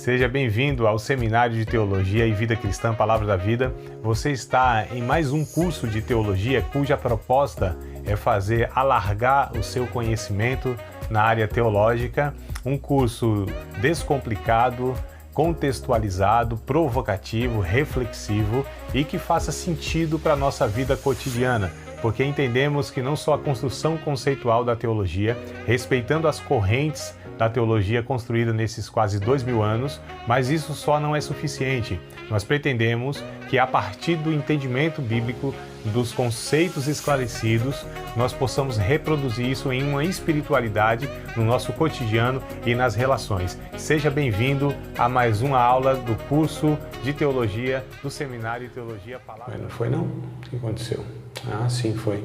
Seja bem-vindo ao Seminário de Teologia e Vida Cristã, Palavra da Vida. Você está em mais um curso de teologia cuja proposta é fazer alargar o seu conhecimento na área teológica. Um curso descomplicado, contextualizado, provocativo, reflexivo e que faça sentido para a nossa vida cotidiana, porque entendemos que não só a construção conceitual da teologia, respeitando as correntes da teologia construída nesses quase 2000 anos, mas isso só não é suficiente. Nós pretendemos que a partir do entendimento bíblico, dos conceitos esclarecidos, nós possamos reproduzir isso em uma espiritualidade no nosso cotidiano e nas relações. Seja bem-vindo a mais uma aula do curso de teologia do Seminário de Teologia Palavra. Não foi não? O que aconteceu? Ah, sim, foi.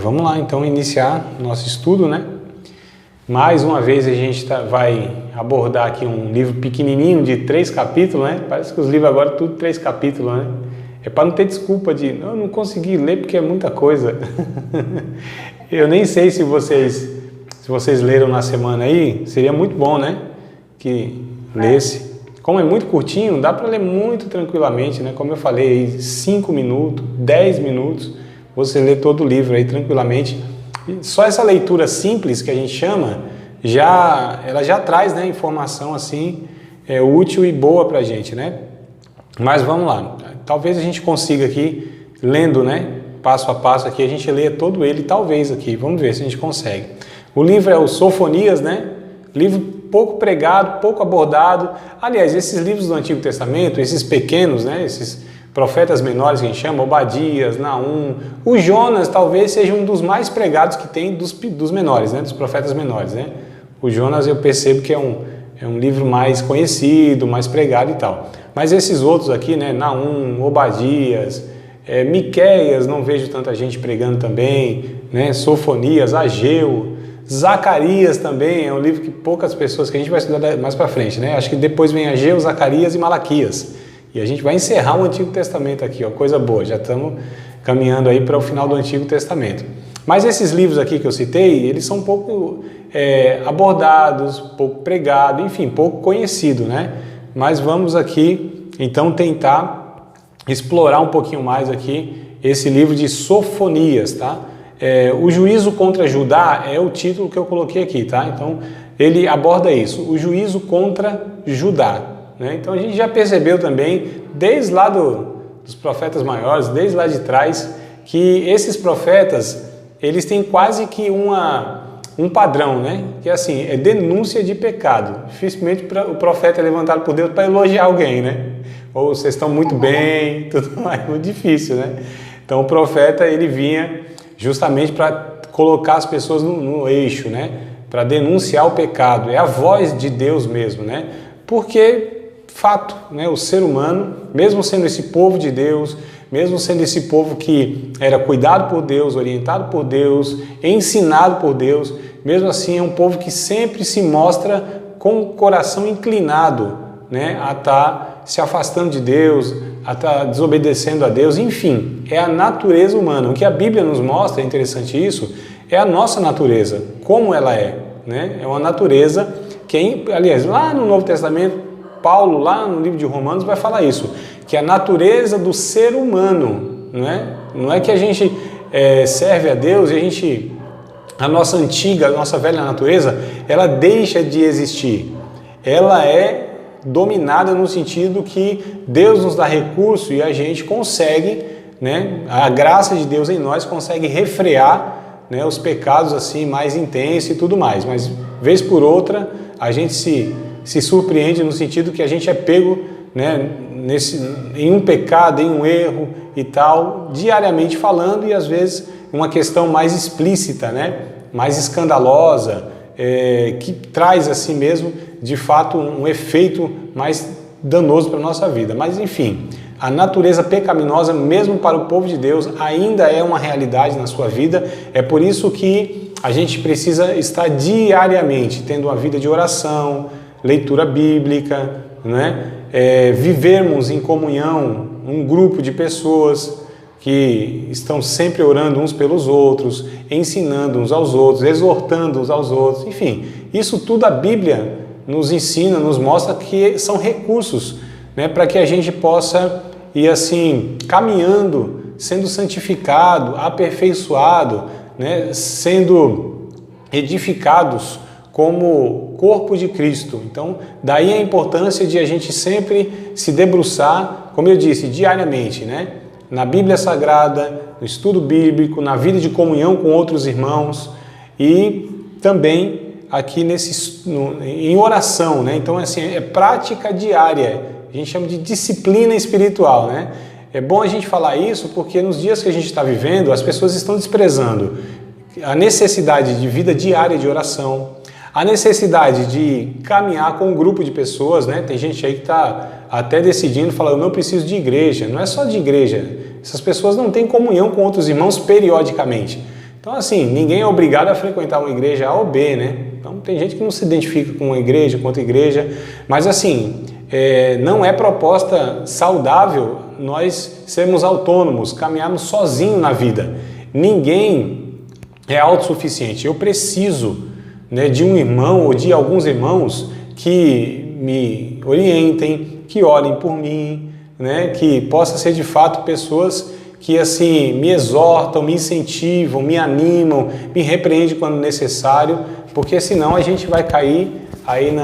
Vamos lá então iniciar nosso estudo, né? Mais uma vez a gente vai abordar aqui um livro pequenininho de 3 capítulos, né? Parece que os livros agora tudo 3 capítulos, né? É para não ter desculpa de não consegui ler porque é muita coisa. Eu nem sei se vocês leram na semana aí, seria muito bom, né? Que lesse. Como é muito curtinho, dá para ler muito tranquilamente, né? Como eu falei, 5 minutos, 10 minutos, você lê todo o livro aí tranquilamente. Só essa leitura simples que a gente chama, ela já traz, né, informação assim, útil e boa para a gente, né? Mas vamos lá, talvez a gente consiga aqui, lendo, né, passo a passo aqui, a gente leia todo ele, talvez aqui, vamos ver se a gente consegue. O livro é o Sofonias, né? Livro pouco pregado, pouco abordado. Aliás, esses livros do Antigo Testamento, esses pequenos, né, esses profetas menores que a gente chama, Obadias, Naum, o Jonas talvez seja um dos mais pregados que tem dos menores, né, dos profetas menores, né? O Jonas eu percebo que é um livro mais conhecido, mais pregado e tal. Mas esses outros aqui, né, Naum, Obadias, Miqueias, não vejo tanta gente pregando também, né, Sofonias, Ageu, Zacarias também é um livro que poucas pessoas, que a gente vai estudar mais para frente, né? Acho que depois vem Ageu, Zacarias e Malaquias. E a gente vai encerrar o Antigo Testamento aqui, ó, coisa boa, já estamos caminhando aí para o final do Antigo Testamento. Mas esses livros aqui que eu citei, eles são pouco abordados, pouco pregados, enfim, pouco conhecido, né? Mas vamos aqui, então, tentar explorar um pouquinho mais aqui esse livro de Sofonias, tá? O juízo contra Judá é o título que eu coloquei aqui, tá? Então, ele aborda isso, o juízo contra Judá. Né? Então a gente já percebeu também, desde lá dos profetas maiores, desde lá de trás, que esses profetas, eles têm quase que um padrão, né? Que é assim, é denúncia de pecado. Dificilmente o profeta é levantado por Deus para elogiar alguém, né? Ou vocês estão muito bem, tudo mais, muito difícil, né? Então o profeta, ele vinha justamente para colocar as pessoas no eixo, né? Para denunciar o pecado, é a voz de Deus mesmo, né? Porque fato, né? O ser humano, mesmo sendo esse povo de Deus, mesmo sendo esse povo que era cuidado por Deus, orientado por Deus, ensinado por Deus, mesmo assim é um povo que sempre se mostra com o coração inclinado, né? A estar se afastando de Deus, a estar desobedecendo a Deus, enfim, é a natureza humana. O que a Bíblia nos mostra, é interessante isso, é a nossa natureza, como ela é, né? É uma natureza que, aliás, lá no Novo Testamento, Paulo, lá no livro de Romanos, vai falar isso, que a natureza do ser humano, não é que a gente serve a Deus e a nossa velha natureza, ela deixa de existir. Ela é dominada no sentido que Deus nos dá recurso e a gente consegue, né, a graça de Deus em nós consegue refrear, né, os pecados assim mais intensos e tudo mais. Mas, vez por outra, a gente se surpreende no sentido que a gente é pego, né, em um pecado, em um erro e tal, diariamente falando, e às vezes uma questão mais explícita, né, mais escandalosa, que traz assim mesmo, de fato, um efeito mais danoso para a nossa vida. Mas enfim, a natureza pecaminosa, mesmo para o povo de Deus, ainda é uma realidade na sua vida. É por isso que a gente precisa estar diariamente tendo uma vida de oração, leitura bíblica, né? Vivermos em comunhão, um grupo de pessoas que estão sempre orando uns pelos outros, ensinando uns aos outros, exortando uns aos outros, enfim, isso tudo a Bíblia nos ensina, nos mostra que são recursos, né, para que a gente possa ir assim, caminhando, sendo santificado, aperfeiçoado, né, sendo edificados como corpo de Cristo. Então, daí a importância de a gente sempre se debruçar, como eu disse, diariamente, né, na Bíblia Sagrada, no estudo bíblico, na vida de comunhão com outros irmãos e também aqui em oração, né? Então, assim, é prática diária, a gente chama de disciplina espiritual, né? É bom a gente falar isso porque nos dias que a gente está vivendo, as pessoas estão desprezando a necessidade de vida diária de oração, a necessidade de caminhar com um grupo de pessoas, né? Tem gente aí que está até decidindo, falando, eu não preciso de igreja. Não é só de igreja, essas pessoas não têm comunhão com outros irmãos periodicamente. Então, assim, ninguém é obrigado a frequentar uma igreja A ou B, né? Então, tem gente que não se identifica com uma igreja, com outra igreja, mas assim, não é proposta saudável nós sermos autônomos, caminharmos sozinhos na vida. Ninguém é autossuficiente. Eu preciso, né, de um irmão ou de alguns irmãos que me orientem, que olhem por mim, né, que possa ser de fato pessoas que assim me exortam, me incentivam, me animam, me repreendem quando necessário, porque senão a gente vai cair aí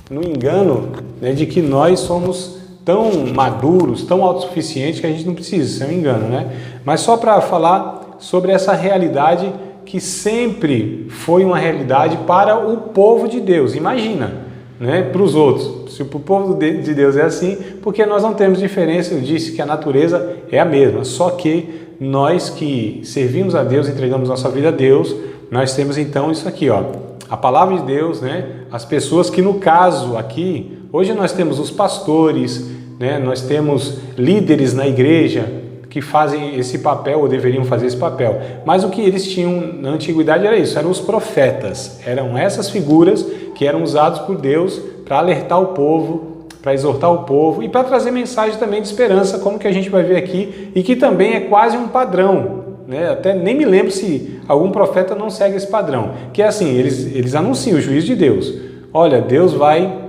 no engano, né, de que nós somos tão maduros, tão autossuficientes que a gente não precisa, isso é um engano, né? Mas só para falar sobre essa realidade que sempre foi uma realidade para o povo de Deus. Imagina, né, para os outros, se o povo de Deus é assim, porque nós não temos diferença. Eu disse que a natureza é a mesma, só que nós que servimos a Deus, entregamos nossa vida a Deus, nós temos então isso aqui, ó, a palavra de Deus, né, as pessoas que no caso aqui, hoje nós temos os pastores, né, nós temos líderes na igreja que fazem esse papel ou deveriam fazer esse papel, mas o que eles tinham na antiguidade era isso, eram os profetas, eram essas figuras que eram usados por Deus para alertar o povo, para exortar o povo e para trazer mensagem também de esperança, como que a gente vai ver aqui, e que também é quase um padrão, né? Até nem me lembro se algum profeta não segue esse padrão, que é assim, eles anunciam o juízo de Deus. Olha, Deus vai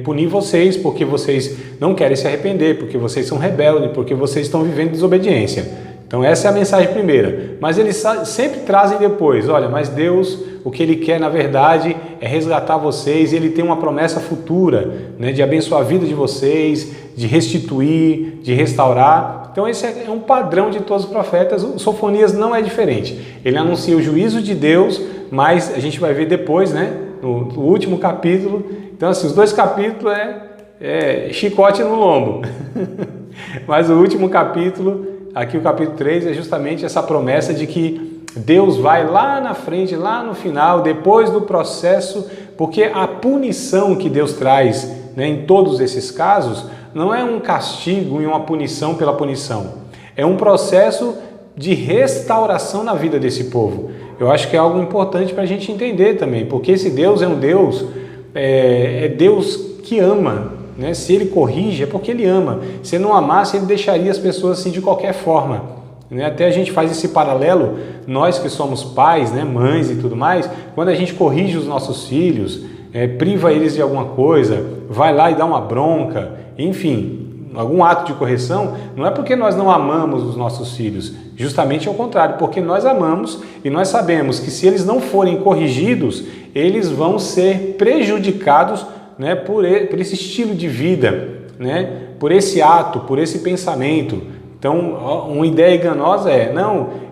punir vocês porque vocês não querem se arrepender, porque vocês são rebeldes, porque vocês estão vivendo desobediência. Então essa é a mensagem primeira, mas eles sempre trazem depois, olha, mas Deus, o que Ele quer na verdade é resgatar vocês, e Ele tem uma promessa futura, né, de abençoar a vida de vocês, de restituir, de restaurar. Então esse é um padrão de todos os profetas. O Sofonias não é diferente, ele anuncia o juízo de Deus, mas a gente vai ver depois, né, no último capítulo. Então assim, os dois capítulos é chicote no lombo, mas o último capítulo, aqui o capítulo 3, é justamente essa promessa de que Deus vai lá na frente, lá no final, depois do processo, porque a punição que Deus traz, né, em todos esses casos, não é um castigo e uma punição pela punição, é um processo de restauração na vida desse povo. Eu acho que é algo importante para a gente entender também, porque esse Deus é um Deus, Deus que ama, né? Se Ele corrige é porque Ele ama. Se Ele não amasse, Ele deixaria as pessoas assim de qualquer forma, né? Até a gente faz esse paralelo, nós que somos pais, né, mães e tudo mais, quando a gente corrige os nossos filhos, priva eles de alguma coisa, vai lá e dá uma bronca, enfim, algum ato de correção, não é porque nós não amamos os nossos filhos, justamente ao contrário, porque nós amamos e nós sabemos que se eles não forem corrigidos, eles vão ser prejudicados, né, por esse estilo de vida, né, por esse ato, por esse pensamento. Então, uma ideia enganosa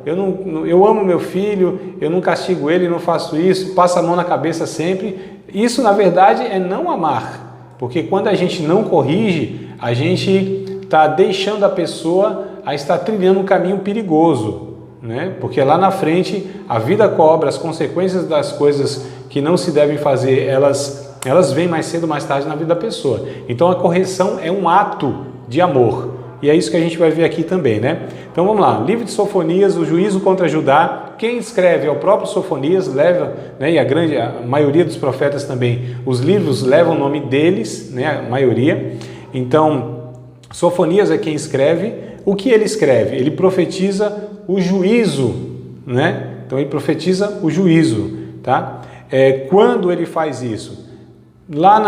eu amo meu filho, eu não castigo ele, não faço isso, passo a mão na cabeça sempre. Isso, na verdade, é não amar, porque quando a gente não corrige, a gente está deixando a pessoa a estar trilhando um caminho perigoso, né? Porque lá na frente a vida cobra, as consequências das coisas que não se devem fazer, elas vêm mais cedo ou mais tarde na vida da pessoa. Então a correção é um ato de amor. E é isso que a gente vai ver aqui também, né? Então vamos lá, livro de Sofonias, o juízo contra Judá. Quem escreve é o próprio Sofonias, leva, né, e a maioria dos profetas também, os livros levam o nome deles, né, a maioria. Então, Sofonias é quem escreve. O que ele escreve? Ele profetiza o juízo, né? Então ele profetiza o juízo, tá? Quando ele faz isso? lá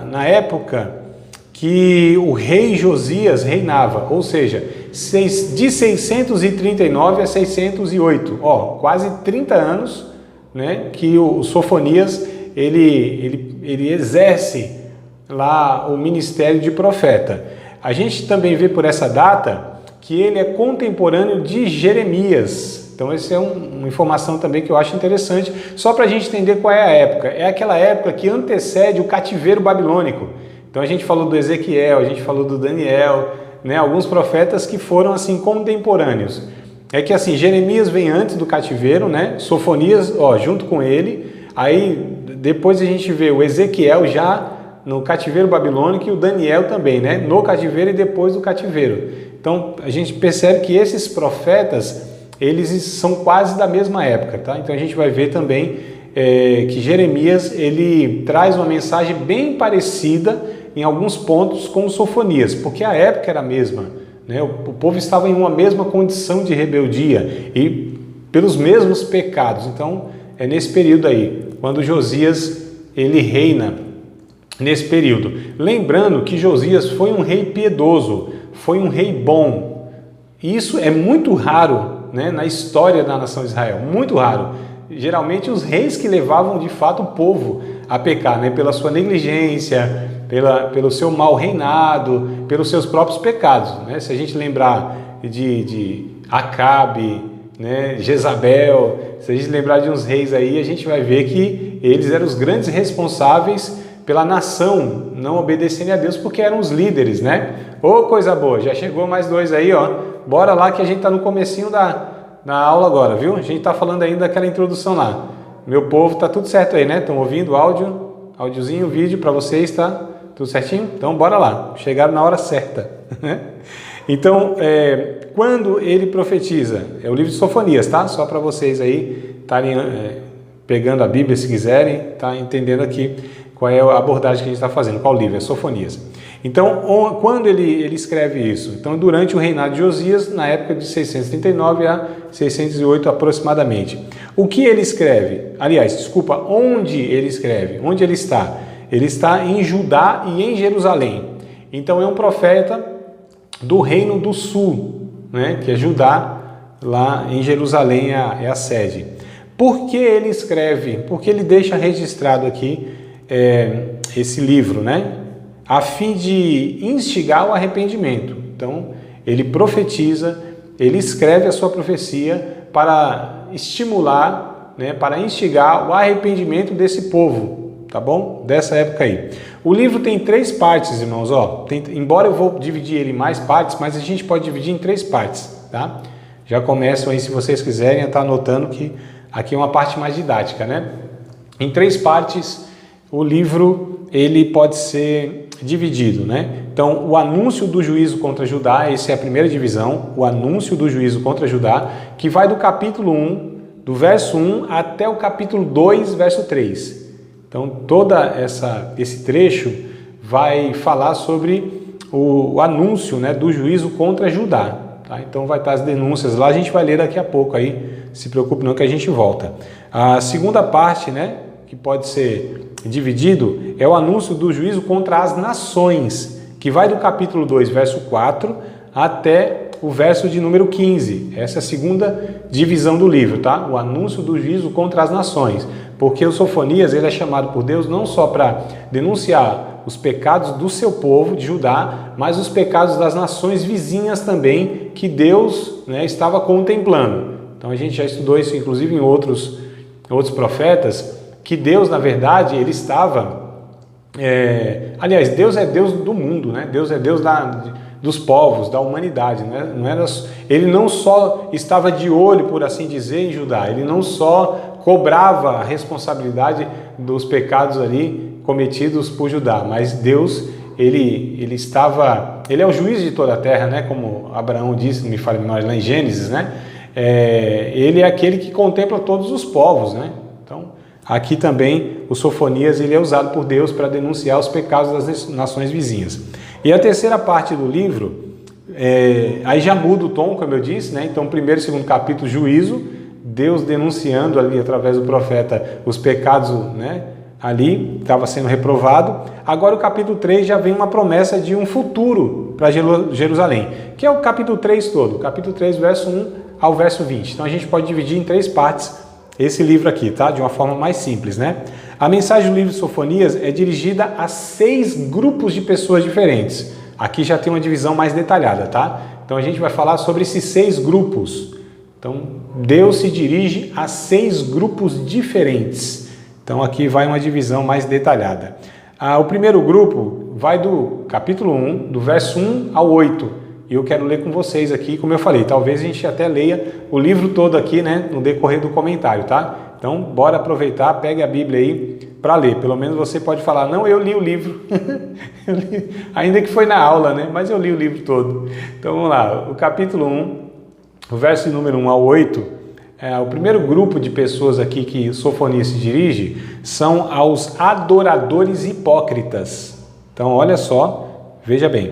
na época que o rei Josias reinava, ou seja, de 639 a 608, quase 30 anos, né, que o Sofonias ele exerce lá o ministério de profeta. A gente também vê por essa data que ele é contemporâneo de Jeremias. Então essa é uma informação também que eu acho interessante, só para a gente entender qual é a época. É aquela época que antecede o cativeiro babilônico. Então a gente falou do Ezequiel, a gente falou do Daniel, né, alguns profetas que foram assim contemporâneos. É que assim, Jeremias vem antes do cativeiro, né? Sofonias, junto com ele. Aí depois a gente vê o Ezequiel já no cativeiro babilônico e o Daniel também, né? No cativeiro e depois do cativeiro. Então a gente percebe que esses profetas, eles são quase da mesma época, tá? Então a gente vai ver também que Jeremias, ele traz uma mensagem bem parecida em alguns pontos com Sofonias, porque a época era a mesma, né? O povo estava em uma mesma condição de rebeldia e pelos mesmos pecados. Então é nesse período aí, quando Josias ele reina nesse período. Lembrando que Josias foi um rei piedoso, foi um rei bom. E isso é muito raro, né, na história da nação de Israel, muito raro. Geralmente os reis que levavam de fato o povo a pecar, né, pela sua negligência, pelo seu mau reinado, pelos seus próprios pecados, né? Se a gente lembrar de Acabe, né, Jezabel, se a gente lembrar de uns reis aí, a gente vai ver que eles eram os grandes responsáveis pela nação não obedecerem a Deus, porque eram os líderes, né? Coisa boa, já chegou mais dois aí, bora lá que a gente está no comecinho da aula agora, viu? A gente está falando ainda daquela introdução lá. Meu povo, tá tudo certo aí, né? Estão ouvindo o áudiozinho, vídeo para vocês, tá tudo certinho? Então bora lá, chegaram na hora certa. Então, quando ele profetiza, é o livro de Sofonias, tá? Só para vocês aí estarem pegando a Bíblia se quiserem, tá entendendo aqui qual é a abordagem que a gente está fazendo, qual livro? É Sofonias. Então, quando ele escreve isso? Então, durante o reinado de Josias, na época de 639 a 608 aproximadamente. O que ele escreve? Aliás, desculpa, onde ele escreve? Onde ele está? Ele está em Judá e em Jerusalém. Então, é um profeta do reino do sul, né? Que é Judá, lá em Jerusalém é a sede. Por que ele escreve? Porque ele deixa registrado aqui esse livro, né? A fim de instigar o arrependimento. Então, ele profetiza, ele escreve a sua profecia para estimular, né, para instigar o arrependimento desse povo, tá bom? Dessa época aí. O livro tem 3 partes, irmãos, embora eu vou dividir ele em mais partes, mas a gente pode dividir em 3 partes, tá? Já começam aí, se vocês quiserem, a estar anotando que aqui é uma parte mais didática, né? Em 3 partes, o livro ele pode ser dividido, né? Então, o anúncio do juízo contra Judá, essa é a primeira divisão, o anúncio do juízo contra Judá, que vai do capítulo 1, do verso 1 até o capítulo 2, verso 3. Então, todo esse trecho vai falar sobre o anúncio, né, do juízo contra Judá. Tá? Então, vai estar as denúncias lá, a gente vai ler daqui a pouco aí, se preocupe não que a gente volta. A segunda parte, né, que pode ser dividido, é o anúncio do juízo contra as nações, que vai do capítulo 2, verso 4, até o verso de número 15. Essa é a segunda divisão do livro, tá? O anúncio do juízo contra as nações. Porque o Sofonias, ele é chamado por Deus não só para denunciar os pecados do seu povo, de Judá, mas os pecados das nações vizinhas também, que Deus, né, estava contemplando. Então a gente já estudou isso, inclusive, em outros profetas, que Deus, na verdade, ele estava... aliás, Deus é Deus do mundo, né? Deus é Deus dos povos, da humanidade, né? Ele não só estava de olho, por assim dizer, em Judá, ele não só cobrava a responsabilidade dos pecados ali cometidos por Judá, mas Deus, ele é o juiz de toda a terra, né? Como Abraão disse, me fala mais lá em Gênesis, né? Ele é aquele que contempla todos os povos, né? Então, aqui também o Sofonias ele é usado por Deus para denunciar os pecados das nações vizinhas. E a terceira parte do livro, aí já muda o tom, como eu disse, né? Então, primeiro e segundo capítulo, juízo, Deus denunciando ali através do profeta os pecados, né? ali, estava sendo reprovado. Agora o capítulo 3 já vem uma promessa de um futuro para Jerusalém, que é o capítulo 3 todo, capítulo 3, verso 1 ao verso 20. Então a gente pode dividir em 3 partes esse livro aqui, tá? De uma forma mais simples, né? A mensagem do livro de Sofonias é dirigida a 6 grupos de pessoas diferentes. Aqui já tem uma divisão mais detalhada, tá? Então a gente vai falar sobre esses 6 grupos. Então Deus se dirige a 6 grupos diferentes. Então aqui vai uma divisão mais detalhada. O primeiro grupo vai do capítulo 1, do verso 1 ao 8. E eu quero ler com vocês aqui, como eu falei, talvez a gente até leia o livro todo aqui, né, no decorrer do comentário, tá? Então bora aproveitar, pegue a Bíblia aí para ler. Pelo menos você pode falar, não, eu li o livro. Eu li, ainda que foi na aula, né? Mas eu li o livro todo. Então vamos lá, o capítulo 1, o verso número 1 ao 8. O primeiro grupo de pessoas aqui que Sofonias se dirige são aos adoradores hipócritas. Então, olha só, veja bem,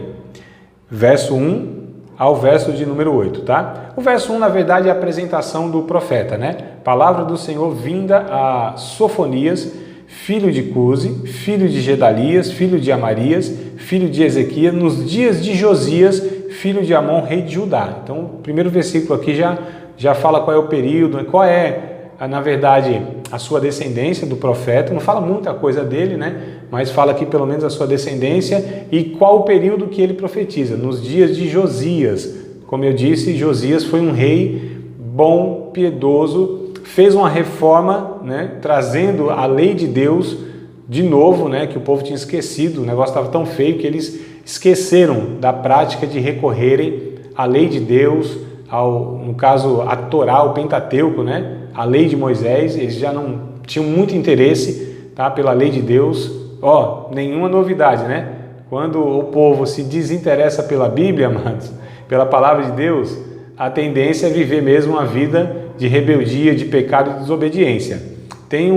verso 1 ao verso de número 8, tá? O verso 1, na verdade, é a apresentação do profeta, né? Palavra do Senhor vinda a Sofonias, filho de Cusi, filho de Gedalias, filho de Amarias, filho de Ezequias, nos dias de Josias, filho de Amon, rei de Judá. Então, o primeiro versículo aqui já fala qual é o período, qual é, na verdade, a sua descendência do profeta. Não fala muita coisa dele, né? Mas fala aqui pelo menos a sua descendência e qual o período que ele profetiza, nos dias de Josias. Como eu disse, Josias foi um rei bom, piedoso, fez uma reforma, né? Trazendo a lei de Deus de novo, né? Que o povo tinha esquecido, o negócio estava tão feio que eles esqueceram da prática de recorrerem à lei de Deus, no caso, a Torá, o Pentateuco, né? A lei de Moisés. Eles já não tinham muito interesse, tá? Pela lei de Deus. Nenhuma novidade, né? Quando o povo se desinteressa pela Bíblia, amados, pela palavra de Deus, a tendência é viver mesmo uma vida de rebeldia, de pecado e desobediência. Tem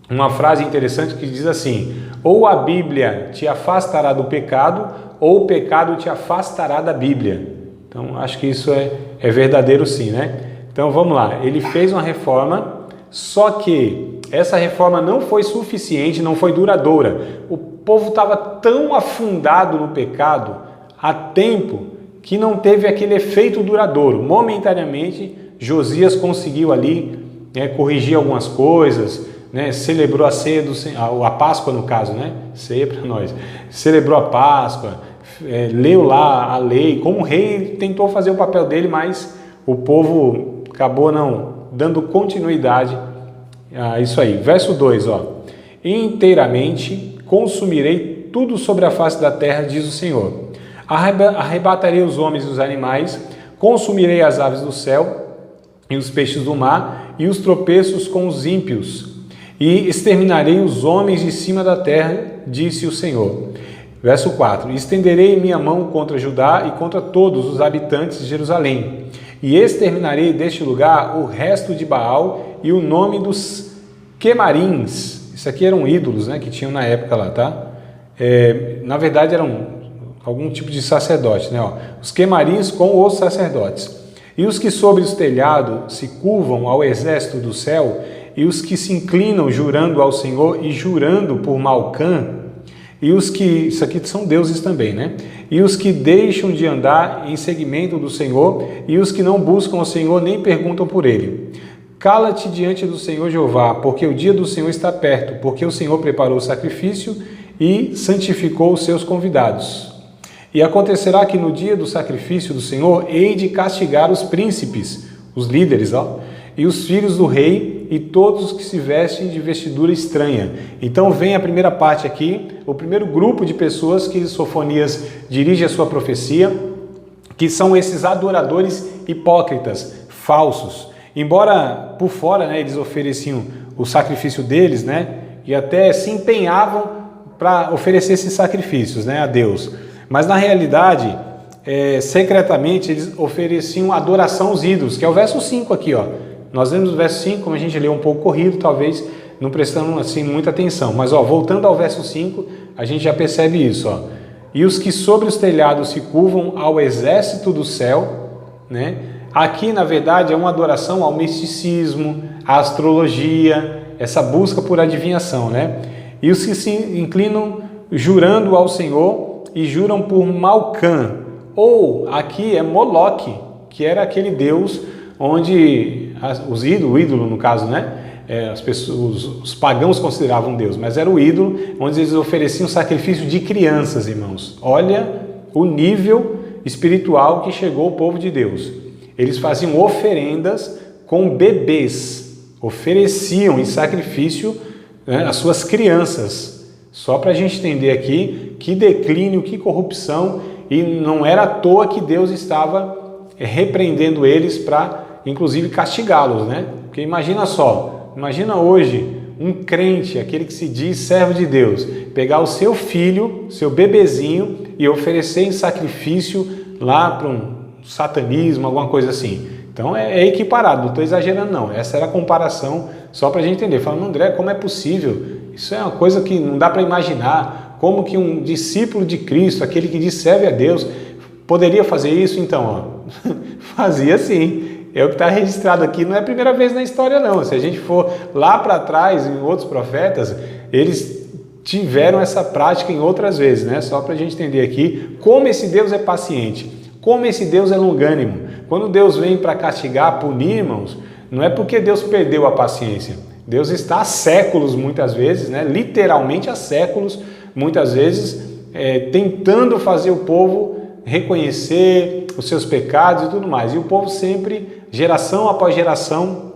uma frase interessante que diz assim: ou a Bíblia te afastará do pecado, ou o pecado te afastará da Bíblia. Então, acho que isso é verdadeiro sim, né? Então, vamos lá. Ele fez uma reforma, só que essa reforma não foi suficiente, não foi duradoura. O povo estava tão afundado no pecado há tempo que não teve aquele efeito duradouro. Momentaneamente, Josias conseguiu ali corrigir algumas coisas, né? Celebrou a ceia a Páscoa, no caso, né? Ceia para nós. Celebrou a Páscoa. Leu lá a lei, como rei tentou fazer o papel dele, mas o povo acabou não dando continuidade a isso aí. Verso 2, inteiramente consumirei tudo sobre a face da terra, diz o Senhor. Arrebatarei os homens e os animais, consumirei as aves do céu e os peixes do mar e os tropeços com os ímpios, e exterminarei os homens de cima da terra, disse o Senhor. Verso 4, estenderei minha mão contra Judá e contra todos os habitantes de Jerusalém, e exterminarei deste lugar o resto de Baal e o nome dos Quemarins. Isso aqui eram ídolos, né, que tinham na época lá, tá? Na verdade eram algum tipo de sacerdote, né? Os Quemarins com os sacerdotes. E os que sobre os telhados se curvam ao exército do céu, e os que se inclinam jurando ao Senhor e jurando por Malcã, e os que, isso aqui são deuses também, né? E os que deixam de andar em seguimento do Senhor, e os que não buscam o Senhor nem perguntam por ele. Cala-te diante do Senhor Jeová, porque o dia do Senhor está perto, porque o Senhor preparou o sacrifício e santificou os seus convidados. E acontecerá que no dia do sacrifício do Senhor hei de castigar os príncipes, os líderes, e os filhos do rei, e todos os que se vestem de vestidura estranha. Então vem a primeira parte aqui, o primeiro grupo de pessoas que Sofonias dirige a sua profecia, que são esses adoradores hipócritas, falsos. Embora por fora, né, eles ofereciam o sacrifício deles, né, e até se empenhavam para oferecer esses sacrifícios, né, a Deus. Mas na realidade, secretamente, eles ofereciam adoração aos ídolos, que é o verso 5 aqui, Nós lemos o verso 5, como a gente leu um pouco corrido, talvez não prestando assim muita atenção. Mas voltando ao verso 5, a gente já percebe isso. E os que sobre os telhados se curvam ao exército do céu, né? Aqui, na verdade, é uma adoração ao misticismo, à astrologia, essa busca por adivinhação, né? E os que se inclinam jurando ao Senhor e juram por Malcã, ou aqui é Moloque, que era aquele deus onde o ídolo no caso, né? Os pagãos consideravam Deus, mas era o ídolo onde eles ofereciam sacrifício de crianças, irmãos. Olha o nível espiritual que chegou o povo de Deus. Eles faziam oferendas com bebês, ofereciam em sacrifício, né, as suas crianças. Só para a gente entender aqui que declínio, que corrupção, e não era à toa que Deus estava repreendendo eles para, inclusive, castigá-los, né? Porque imagina só, imagina hoje um crente, aquele que se diz servo de Deus, pegar o seu filho, seu bebezinho e oferecer em sacrifício lá para um satanismo, alguma coisa assim. Então é equiparado, não estou exagerando não, essa era a comparação só para a gente entender. Falando, André, como é possível? Isso é uma coisa que não dá para imaginar, como que um discípulo de Cristo, aquele que diz serve a Deus, poderia fazer isso? Então, ó, fazia sim. É o que está registrado aqui, não é a primeira vez na história não. Se a gente for lá para trás, em outros profetas, eles tiveram essa prática em outras vezes, né? Só para a gente entender aqui como esse Deus é paciente, como esse Deus é longânimo. Quando Deus vem para castigar, punir, irmãos, não é porque Deus perdeu a paciência. Deus está há séculos, muitas vezes, né? Literalmente há séculos, muitas vezes, tentando fazer o povo reconhecer os seus pecados e tudo mais. E o povo sempre, geração após geração,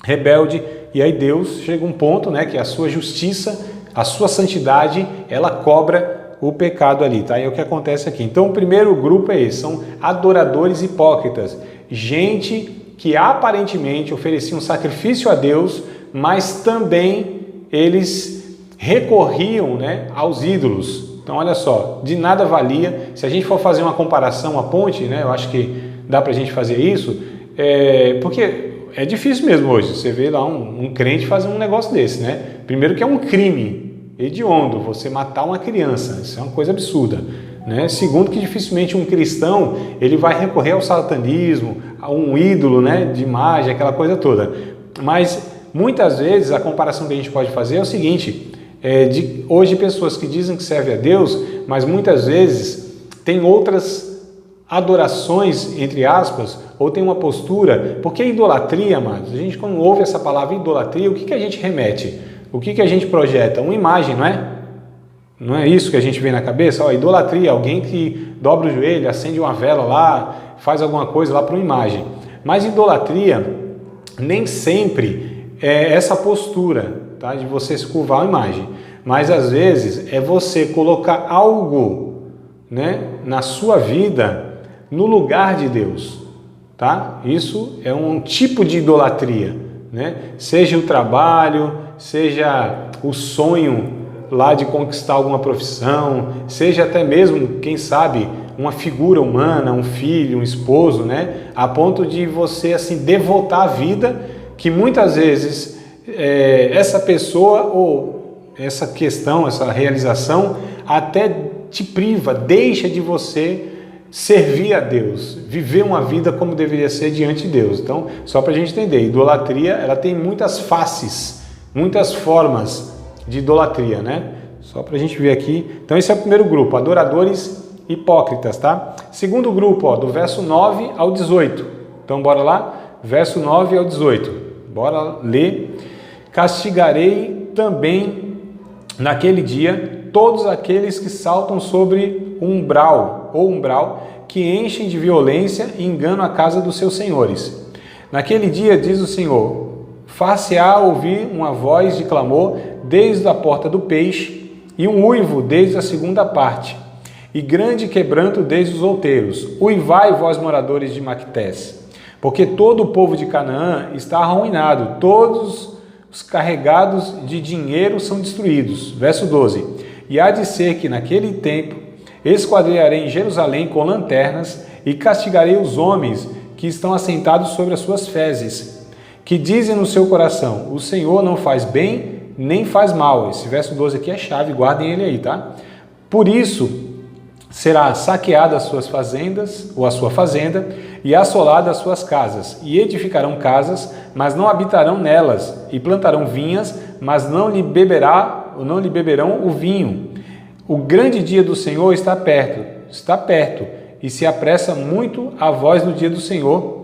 rebelde. E aí Deus chega a um ponto, né, que a sua justiça, a sua santidade, ela cobra o pecado ali, tá? E é o que acontece aqui. Então o primeiro grupo é esse, são adoradores hipócritas. Gente que aparentemente oferecia um sacrifício a Deus, mas também eles recorriam, né, aos ídolos. Então, olha só, de nada valia. Se a gente for fazer uma comparação, uma ponte, né, eu acho que dá para a gente fazer isso, porque é difícil mesmo hoje. Você vê lá um crente fazer um negócio desse, né? Primeiro que é um crime hediondo você matar uma criança, isso é uma coisa absurda, né? Segundo que dificilmente um cristão ele vai recorrer ao satanismo, a um ídolo, né, de imagem, aquela coisa toda. Mas muitas vezes a comparação que a gente pode fazer é o seguinte: hoje pessoas que dizem que servem a Deus, mas muitas vezes tem outras adorações, entre aspas, ou tem uma postura, porque a idolatria, amados, a gente quando ouve essa palavra idolatria, o que a gente remete? O que a gente projeta? Uma imagem, não é? Não é isso que a gente vê na cabeça? Ó, idolatria, alguém que dobra o joelho, acende uma vela lá, faz alguma coisa lá para uma imagem. Mas idolatria nem sempre é essa postura, tá, de você se curvar a imagem, mas às vezes é você colocar algo, né, na sua vida no lugar de Deus, tá? Isso é um tipo de idolatria, né? Seja o trabalho, seja o sonho lá de conquistar alguma profissão, seja até mesmo, quem sabe, uma figura humana, um filho, um esposo, né? A ponto de você assim devotar a vida, que muitas vezes essa pessoa ou essa questão, essa realização até te priva, deixa de você servir a Deus, viver uma vida como deveria ser diante de Deus. Então, só para a gente entender, idolatria, ela tem muitas faces, muitas formas de idolatria, né? Só para a gente ver aqui. Então, esse é o primeiro grupo, adoradores hipócritas, tá? Segundo grupo, ó, do verso 9 ao 18. Então, bora lá? Verso 9 ao 18. Bora ler. Castigarei também naquele dia todos aqueles que saltam sobre umbral, que enchem de violência e enganam a casa dos seus senhores. Naquele dia, diz o Senhor, far-se-á ouvir uma voz de clamor desde a porta do peixe e um uivo desde a segunda parte, e grande quebranto desde os outeiros. Uivai, vós moradores de Mactés, porque todo o povo de Canaã está arruinado, todos os carregados de dinheiro são destruídos. Verso 12. E há de ser que naquele tempo esquadrilharei em Jerusalém com lanternas e castigarei os homens que estão assentados sobre as suas fezes, que dizem no seu coração, o Senhor não faz bem nem faz mal. Esse verso 12 aqui é chave, guardem ele aí, tá? Por isso será saqueada as suas fazendas, ou a sua fazenda, e assolada as suas casas, e edificarão casas, mas não habitarão nelas, e plantarão vinhas, mas não lhe beberão o vinho. O grande dia do Senhor está perto, e se apressa muito a voz no dia do Senhor.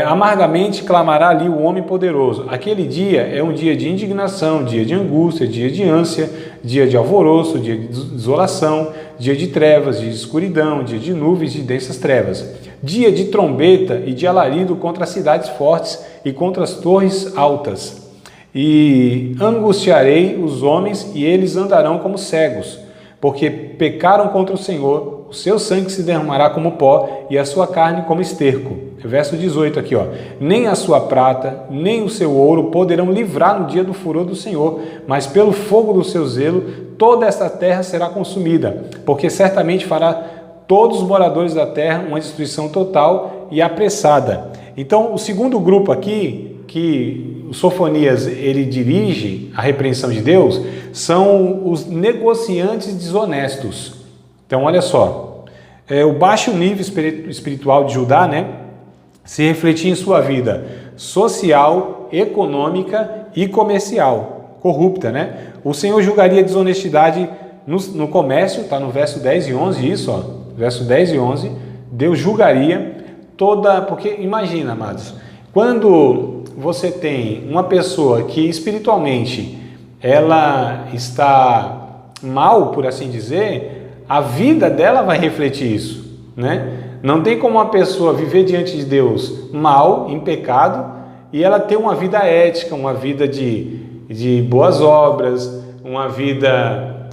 Amargamente clamará ali o homem poderoso. Aquele dia é um dia de indignação, dia de angústia, dia de ânsia, dia de alvoroço, dia de desolação, dia de trevas, dia de escuridão, dia de nuvens e densas trevas, dia de trombeta e de alarido contra as cidades fortes e contra as torres altas. E angustiarei os homens e eles andarão como cegos, porque pecaram contra o Senhor. O seu sangue se derramará como pó e a sua carne como esterco. Verso 18 aqui, ó. Nem a sua prata, nem o seu ouro poderão livrar no dia do furor do Senhor, mas pelo fogo do seu zelo toda esta terra será consumida, porque certamente fará todos os moradores da terra uma destruição total e apressada. Então, o segundo grupo aqui, que o Sofonias ele dirige a repreensão de Deus, são os negociantes desonestos. Então, olha só, o baixo nível espiritual de Judá, né, se refletia em sua vida social, econômica e comercial, corrupta, né? O Senhor julgaria a desonestidade no comércio, está no verso 10 e 11, isso, ó, verso 10 e 11, Deus julgaria porque imagina, amados, quando você tem uma pessoa que espiritualmente ela está mal, por assim dizer, a vida dela vai refletir isso, né? Não tem como uma pessoa viver diante de Deus mal, em pecado, e ela ter uma vida ética, uma vida de boas obras, uma vida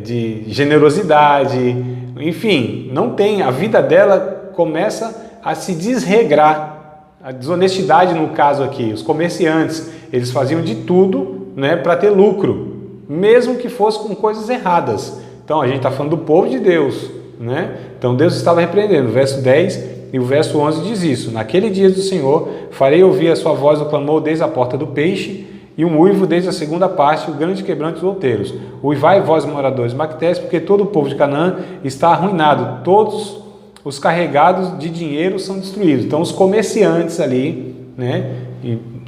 de generosidade, enfim, não tem. A vida dela começa a se desregrar. A desonestidade, no caso aqui, os comerciantes, eles faziam de tudo, né, para ter lucro, mesmo que fosse com coisas erradas. Então, a gente está falando do povo de Deus, né? Então, Deus estava repreendendo. O verso 10 e o verso 11 diz isso. Naquele dia do Senhor, farei ouvir a sua voz do clamor desde a porta do peixe e um uivo desde a segunda parte, o grande quebrante dos outeiros. Uivai vós, moradores de Mactés, porque todo o povo de Canaã está arruinado. Todos os carregados de dinheiro são destruídos. Então, os comerciantes ali, né?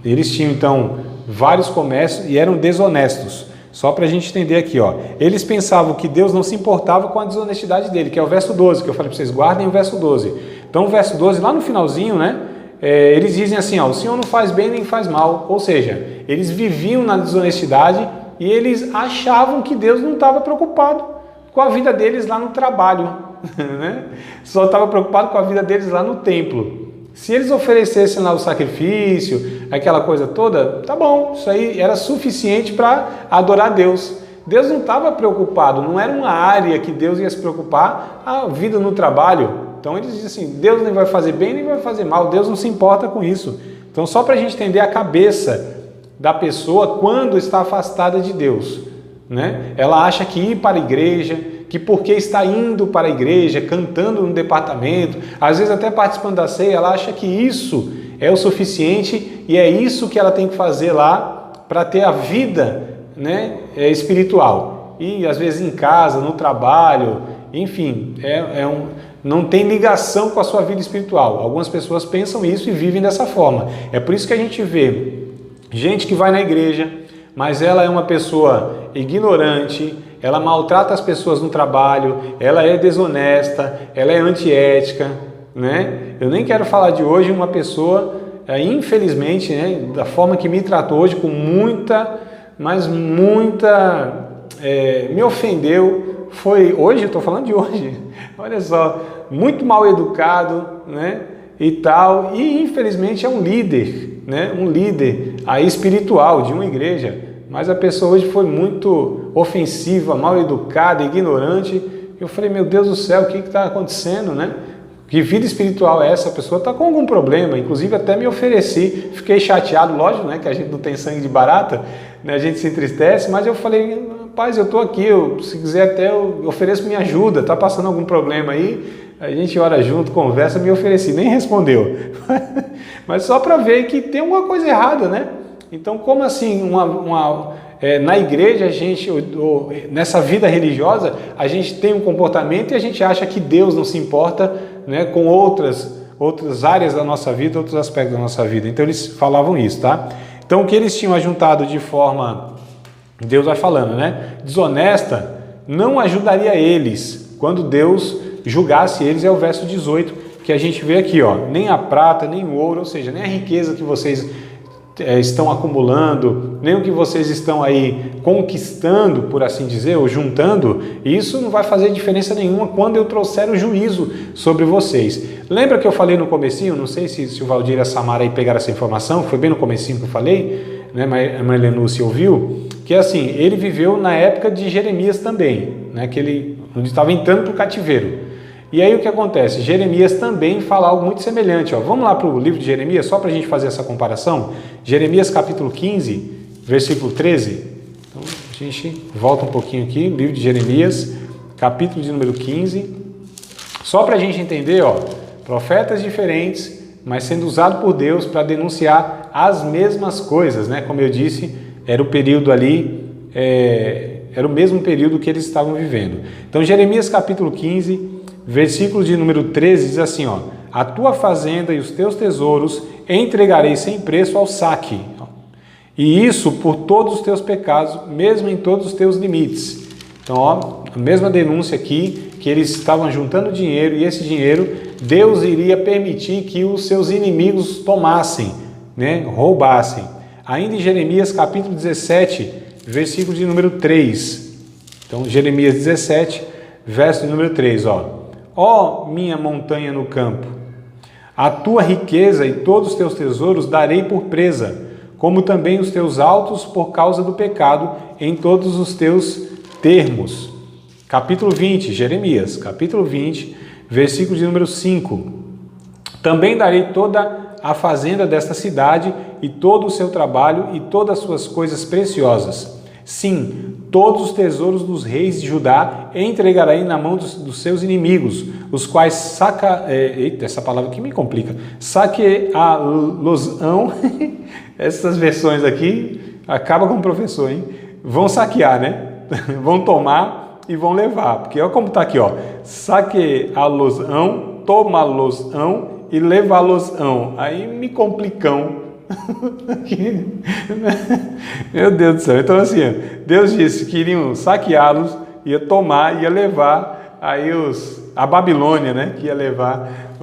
Eles tinham, então, vários comércios e eram desonestos. Só para a gente entender aqui, ó. Eles pensavam que Deus não se importava com a desonestidade dele, que é o verso 12, que eu falei para vocês, guardem o verso 12. Então, o verso 12, lá no finalzinho, né? Eles dizem assim, ó, o Senhor não faz bem nem faz mal. Ou seja, eles viviam na desonestidade e eles achavam que Deus não estava preocupado com a vida deles lá no trabalho, né? Só estava preocupado com a vida deles lá no templo. Se eles oferecessem lá o sacrifício, aquela coisa toda, tá bom, isso aí era suficiente para adorar Deus. Deus não estava preocupado, não era uma área que Deus ia se preocupar, a vida no trabalho. Então eles dizem assim, Deus nem vai fazer bem, nem vai fazer mal, Deus não se importa com isso. Então só para a gente entender a cabeça da pessoa quando está afastada de Deus, né? Ela acha que ir para a igreja, que porque está indo para a igreja, cantando no departamento, às vezes até participando da ceia, ela acha que isso é o suficiente e é isso que ela tem que fazer lá para ter a vida, né, espiritual. E às vezes em casa, no trabalho, enfim, não tem ligação com a sua vida espiritual. Algumas pessoas pensam isso e vivem dessa forma. É por isso que a gente vê gente que vai na igreja, mas ela é uma pessoa ignorante, ela maltrata as pessoas no trabalho, ela é desonesta, ela é antiética, né? Eu nem quero falar de hoje uma pessoa, infelizmente, né, da forma que me tratou hoje, com muita, me ofendeu, hoje, eu estou falando de hoje, olha só, muito mal educado, né, e tal, e infelizmente é um líder, né, um líder aí espiritual de uma igreja. Mas a pessoa hoje foi muito ofensiva, mal educada, ignorante. Eu falei, meu Deus do céu, o que está acontecendo, né? Que vida espiritual é essa? A pessoa está com algum problema. Inclusive até me ofereci, fiquei chateado, lógico, né? Que a gente não tem sangue de barata, né? A gente se entristece, mas eu falei, rapaz, eu estou aqui, se quiser até eu ofereço minha ajuda, está passando algum problema aí? A gente ora junto, conversa, me ofereci, nem respondeu. Mas só para ver que tem alguma coisa errada, né? Então, como assim na igreja, a gente, nessa vida religiosa, a gente tem um comportamento e a gente acha que Deus não se importa, né, com outras áreas da nossa vida, outros aspectos da nossa vida. Então eles falavam isso, tá? Então o que eles tinham ajuntado de forma, Deus vai falando, né, desonesta, não ajudaria eles quando Deus julgasse eles. É o verso 18 que a gente vê aqui, ó, nem a prata, nem o ouro, ou seja, nem a riqueza que vocês estão acumulando, nem o que vocês estão aí conquistando, por assim dizer, ou juntando, isso não vai fazer diferença nenhuma quando eu trouxer o juízo sobre vocês. Lembra que eu falei no comecinho, não sei se o Valdir e a Samara aí pegaram essa informação, foi bem no comecinho que eu falei, né, a Marlenúcia ouviu, que assim, ele viveu na época de Jeremias também, né, que ele estava entrando para o cativeiro. E aí o que acontece? Jeremias também fala algo muito semelhante. Ó. Vamos lá para o livro de Jeremias, só para a gente fazer essa comparação. Jeremias capítulo 15, versículo 13. Então a gente volta um pouquinho aqui, livro de Jeremias, capítulo de número 15. Só para a gente entender, ó, profetas diferentes, mas sendo usado por Deus para denunciar as mesmas coisas, né? Como eu disse, era o período ali, era o mesmo período que eles estavam vivendo. Então Jeremias capítulo 15, versículo de número 13 diz assim, ó, a tua fazenda e os teus tesouros entregarei sem preço ao saque, e isso por todos os teus pecados, mesmo em todos os teus limites. Então, ó, a mesma denúncia aqui, que eles estavam juntando dinheiro, e esse dinheiro Deus iria permitir que os seus inimigos tomassem, né, roubassem. Ainda em Jeremias capítulo 17, versículo de número 3. Então, Jeremias 17, verso de número 3, ó. Ó minha montanha no campo, a tua riqueza e todos os teus tesouros darei por presa, como também os teus altos por causa do pecado em todos os teus termos. Capítulo 20, Jeremias, capítulo 20, versículo de número 5. Também darei toda a fazenda desta cidade e todo o seu trabalho e todas as suas coisas preciosas. Sim, todos os tesouros dos reis de Judá entregarei na mão dos seus inimigos, os quais eita, essa palavra aqui me complica, saqueá-los-ão, essas versões aqui, acaba com o professor, hein? Vão saquear, né? Vão tomar e vão levar, porque olha como está aqui, ó, saqueá-los-ão, tomá-los-ão e levá-los-ão, aí me complicam. Meu Deus do céu. Então assim, Deus disse que iriam saqueá-los, ia tomar, ia levar aí a Babilônia, né? Que ia levar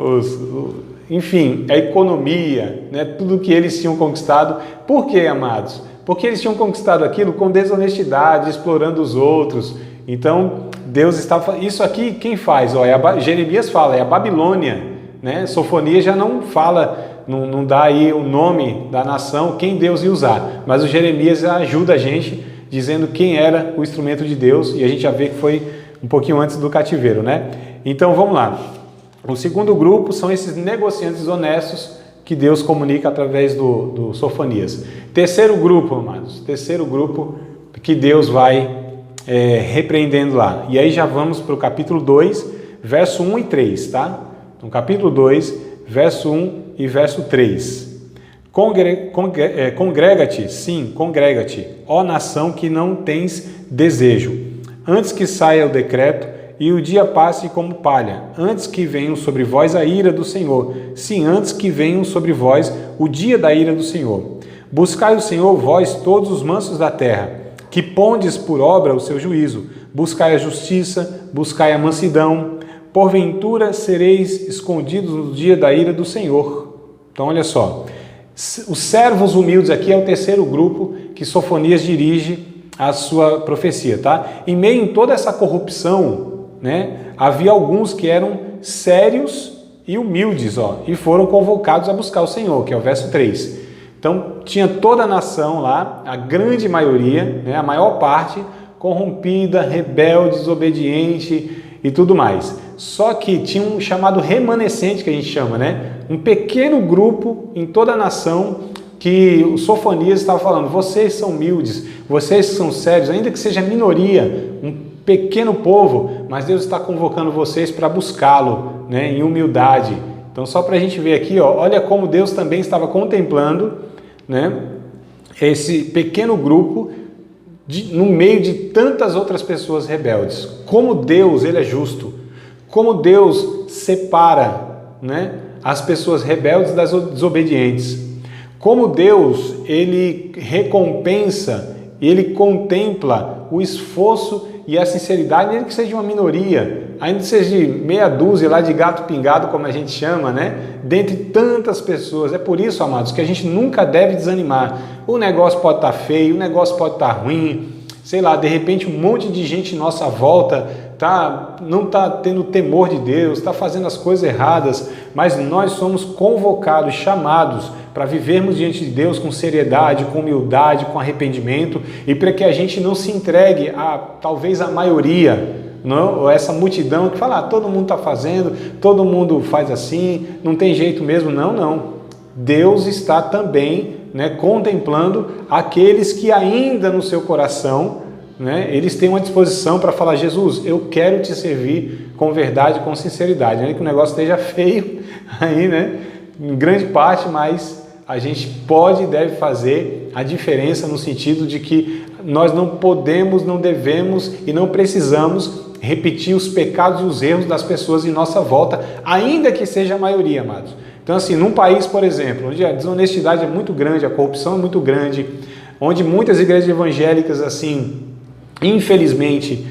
enfim, a economia, né? Tudo que eles tinham conquistado. Por quê, amados? Porque eles tinham conquistado aquilo com desonestidade, explorando os outros. Então Deus estava... Isso aqui quem faz? Ó, Jeremias fala, é a Babilônia, né? Sofonias já não fala... Não dá aí o nome da nação, quem Deus ia usar. Mas o Jeremias ajuda a gente, dizendo quem era o instrumento de Deus, e a gente já vê que foi um pouquinho antes do cativeiro, né? Então vamos lá. O segundo grupo são esses negociantes honestos que Deus comunica através do Sofonias. Terceiro grupo, amados, terceiro grupo que Deus vai repreendendo lá. E aí já vamos para o capítulo 2, verso 1 e 3, tá? Então capítulo 2, verso 1 e verso 3. Congrega-te, sim, congrega-te, ó nação que não tens desejo, antes que saia o decreto e o dia passe como palha, antes que venham sobre vós a ira do Senhor, sim, antes que venham sobre vós o dia da ira do Senhor. Buscai o Senhor, vós todos os mansos da terra, que pondes por obra o seu juízo, buscai a justiça, buscai a mansidão, porventura sereis escondidos no dia da ira do Senhor. Então olha só, os servos humildes aqui é o terceiro grupo que Sofonias dirige a sua profecia, tá? Em meio a toda essa corrupção, né, havia alguns que eram sérios e humildes, ó, e foram convocados a buscar o Senhor, que é o verso 3. Então tinha toda a nação lá, a grande maioria, né, a maior parte, corrompida, rebelde, desobediente e tudo mais. Só que tinha um chamado remanescente, que a gente chama, né? Um pequeno grupo em toda a nação que o Sofonias estava falando, vocês são humildes, vocês são sérios, ainda que seja minoria, um pequeno povo, mas Deus está convocando vocês para buscá-lo, né, em humildade. Então só para a gente ver aqui, ó, olha como Deus também estava contemplando, né, esse pequeno grupo no meio de tantas outras pessoas rebeldes. Como Deus, Ele é justo. Como Deus separa, né, as pessoas rebeldes das desobedientes. Como Deus, Ele recompensa, Ele contempla o esforço e a sinceridade, ainda que seja uma minoria, ainda que seja meia dúzia lá de gato pingado, como a gente chama, né? Dentre tantas pessoas. É por isso, amados, que a gente nunca deve desanimar. O negócio pode estar feio, o negócio pode estar ruim, sei lá, de repente um monte de gente em nossa volta não está tendo temor de Deus, está fazendo as coisas erradas, mas nós somos convocados, chamados para vivermos diante de Deus com seriedade, com humildade, com arrependimento, e para que a gente não se entregue a talvez a maioria, não? Ou essa multidão que fala, todo mundo está fazendo, todo mundo faz assim, não tem jeito mesmo. Não. Deus está também, né, contemplando aqueles que ainda no seu coração, né, eles têm uma disposição para falar, Jesus, eu quero te servir com verdade, com sinceridade. Não é que o negócio esteja feio aí, né, em grande parte, mas a gente pode e deve fazer a diferença no sentido de que nós não podemos, não devemos e não precisamos repetir os pecados e os erros das pessoas em nossa volta, ainda que seja a maioria, amados. Então, assim, num país, por exemplo, onde a desonestidade é muito grande, a corrupção é muito grande, onde muitas igrejas evangélicas, assim, infelizmente,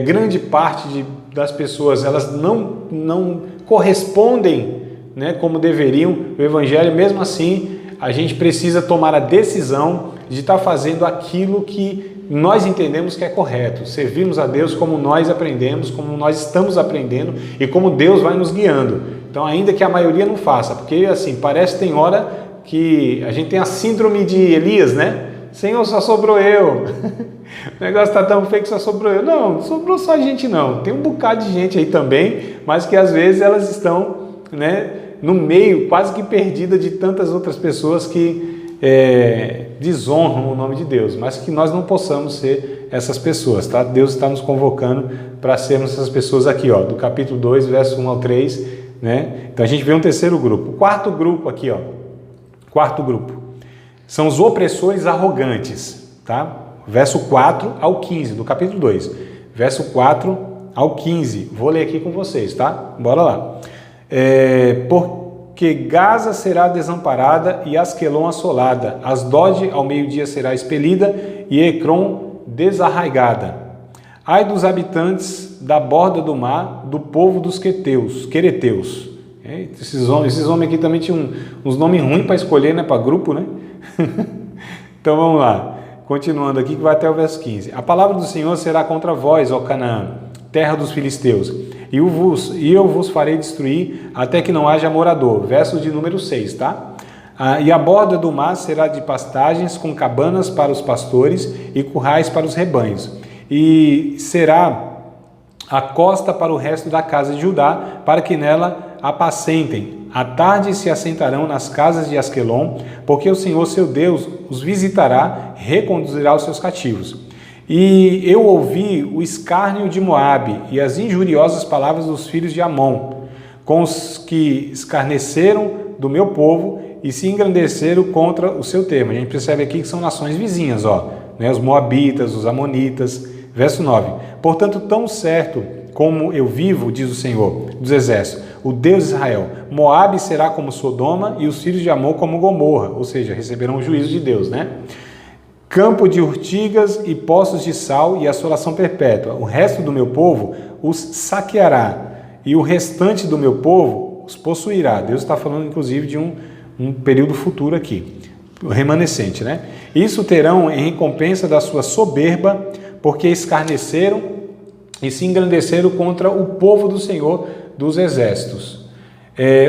grande parte das pessoas, elas não correspondem, né, como deveriam o evangelho. Mesmo assim, a gente precisa tomar a decisão de estar fazendo aquilo que nós entendemos que é correto, servirmos a Deus como nós aprendemos, como nós estamos aprendendo e como Deus vai nos guiando. Então, ainda que a maioria não faça, porque assim, parece que tem hora que a gente tem a síndrome de Elias, né? Senhor, só sobrou eu. O negócio está tão feio que só sobrou eu. Não sobrou só a gente não. Tem um bocado de gente aí também, mas que às vezes elas estão, né, no meio, quase que perdida de tantas outras pessoas que desonram o nome de Deus, mas que nós não possamos ser essas pessoas, tá? Deus está nos convocando para sermos essas pessoas aqui, ó, do capítulo 2, verso 1 ao 3, né? Então a gente vê um terceiro grupo. O quarto grupo aqui, ó, quarto grupo, são os opressores arrogantes, tá? Verso 4 ao 15, do capítulo 2, verso 4 ao 15, vou ler aqui com vocês, tá? Bora lá. Porque Gaza será desamparada e Asquelon assolada, Asdod ao meio-dia será expelida e Ecrom desarraigada. Ai dos habitantes da borda do mar, do povo dos quereteus. Esses homens aqui também tinham uns nomes ruins para escolher, né, para grupo, né? Então vamos lá, continuando aqui que vai até o verso 15. A palavra do Senhor será contra vós, ó Canaã, terra dos filisteus, e eu vos farei destruir até que não haja morador. Verso de número 6, tá? E a borda do mar será de pastagens, com cabanas para os pastores e currais para os rebanhos. E será a costa para o resto da casa de Judá, para que nela apacentem. À tarde se assentarão nas casas de Asquelon, porque o Senhor seu Deus os visitará, reconduzirá os seus cativos. E eu ouvi o escárnio de Moabe e as injuriosas palavras dos filhos de Amon, com os que escarneceram do meu povo e se engrandeceram contra o seu termo. A gente percebe aqui que são nações vizinhas, ó, né? Os moabitas, os amonitas. Verso 9. Portanto, tão certo como eu vivo, diz o Senhor dos exércitos, o Deus de Israel, Moabe será como Sodoma e os filhos de Amon como Gomorra, ou seja, receberão o juízo de Deus, né? Campo de urtigas e poços de sal e assolação perpétua. O resto do meu povo os saqueará e o restante do meu povo os possuirá. Deus está falando, inclusive, de um período futuro aqui, o remanescente, né? Isso terão em recompensa da sua soberba, porque escarneceram e se engrandeceram contra o povo do Senhor dos exércitos.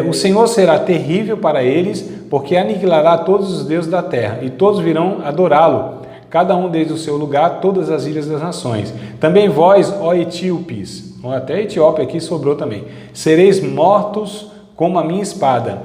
O Senhor será terrível para eles, porque aniquilará todos os deuses da terra, e todos virão adorá-lo, cada um desde o seu lugar, todas as ilhas das nações. Também vós, ó etíopes, até a Etiópia aqui sobrou também, sereis mortos com a minha espada.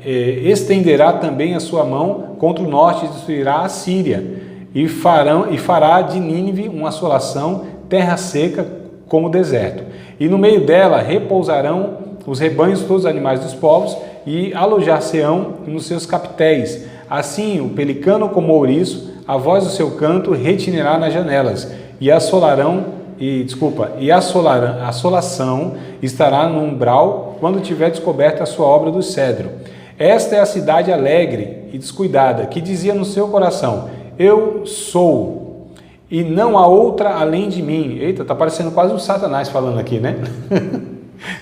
Estenderá também a sua mão contra o norte e destruirá a Síria, e fará de Nínive uma assolação, terra seca como deserto. E no meio dela repousarão os rebanhos, todos os animais dos povos, e alojar-se-ão nos seus capitéis. Assim, o pelicano como o ouriço, a voz do seu canto retinirá nas janelas, e a assolação estará no umbral quando tiver descoberto a sua obra do cedro. Esta é a cidade alegre e descuidada, que dizia no seu coração: eu sou, e não há outra além de mim. Eita, tá parecendo quase um Satanás falando aqui, né?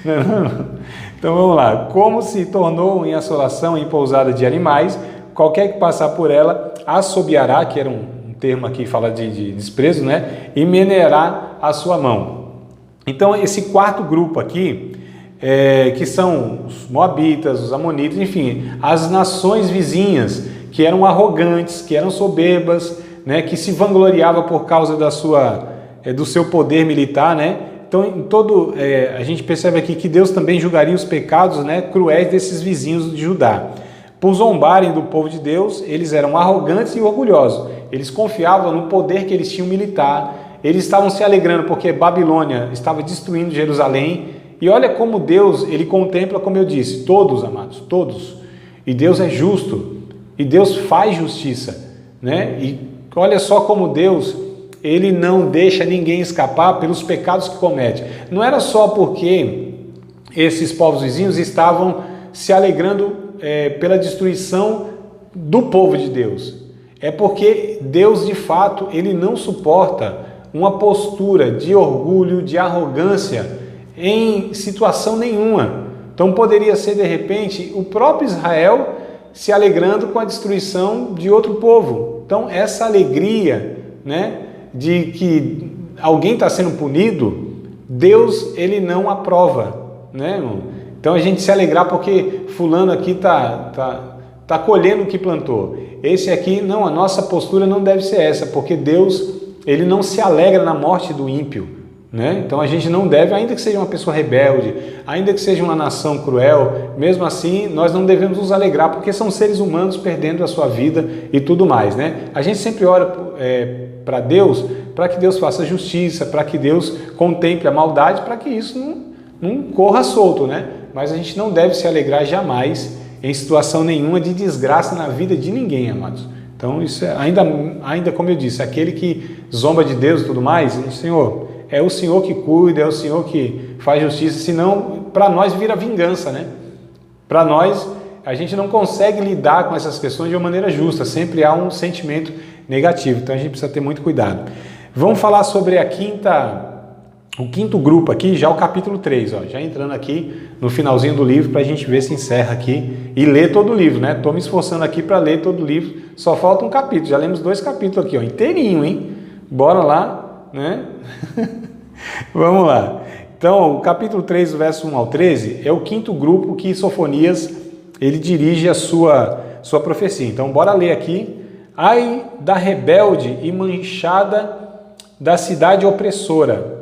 Não. Então vamos lá. Como se tornou em assolação, em pousada de animais, qualquer que passar por ela assobiará, que era um termo aqui que fala de desprezo, né? E meneará a sua mão. Então esse quarto grupo aqui, que são os moabitas, os amonitas, enfim, as nações vizinhas que eram arrogantes, que eram soberbas, né? Que se vangloriava por causa do seu poder militar, né? Então, a gente percebe aqui que Deus também julgaria os pecados, né, cruéis desses vizinhos de Judá. Por zombarem do povo de Deus, eles eram arrogantes e orgulhosos. Eles confiavam no poder que eles tinham militar. Eles estavam se alegrando porque Babilônia estava destruindo Jerusalém. E olha como Deus, ele contempla, como eu disse, todos, amados, todos. E Deus é justo. E Deus faz justiça, né? E olha só como Deus, ele não deixa ninguém escapar pelos pecados que comete. Não era só porque esses povos vizinhos estavam se alegrando pela destruição do povo de Deus. É porque Deus, de fato, ele não suporta uma postura de orgulho, de arrogância em situação nenhuma. Então poderia ser, de repente, o próprio Israel se alegrando com a destruição de outro povo. Então essa alegria, né, de que alguém está sendo punido, Deus, ele não aprova, né, irmão? Então a gente se alegrar porque fulano aqui tá colhendo o que plantou. Esse aqui, não, a nossa postura não deve ser essa, porque Deus, ele não se alegra na morte do ímpio, né? Então a gente não deve, ainda que seja uma pessoa rebelde, ainda que seja uma nação cruel, mesmo assim nós não devemos nos alegrar, porque são seres humanos perdendo a sua vida e tudo mais, né? A gente sempre ora para Deus, para que Deus faça justiça, para que Deus contemple a maldade, para que isso não corra solto, né? Mas a gente não deve se alegrar jamais em situação nenhuma de desgraça na vida de ninguém, amados. Então isso é, ainda como eu disse, aquele que zomba de Deus e tudo mais, Senhor, é o Senhor que cuida, é o Senhor que faz justiça, senão para nós vira vingança, né? Para nós, a gente não consegue lidar com essas questões de uma maneira justa, sempre há um sentimento negativo, então a gente precisa ter muito cuidado. Vamos falar sobre o quinto grupo aqui, já o capítulo 3, ó, já entrando aqui no finalzinho do livro para a gente ver se encerra aqui e ler todo o livro, né? Estou me esforçando aqui para ler todo o livro, só falta um capítulo, já lemos 2 capítulos aqui, ó, inteirinho, hein? Bora lá, né? Vamos lá. Então, o capítulo 3, do verso 1 ao 13, é o quinto grupo que Sofonias, ele dirige a sua profecia. Então, bora ler aqui. Ai da rebelde e manchada da cidade opressora.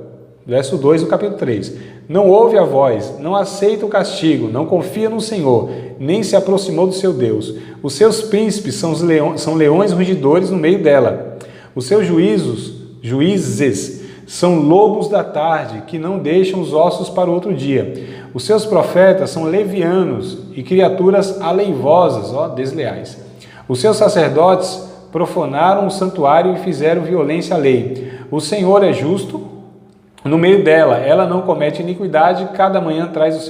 Verso 2 do capítulo 3. Não ouve a voz, não aceita o castigo, não confia no Senhor, nem se aproximou do seu Deus. Os seus príncipes são leões rugidores no meio dela. Os seus juízes são lobos da tarde, que não deixam os ossos para o outro dia. Os seus profetas são levianos e criaturas aleivosas, desleais. Os seus sacerdotes profanaram o santuário e fizeram violência à lei. O Senhor é justo no meio dela, ela não comete iniquidade, cada manhã traz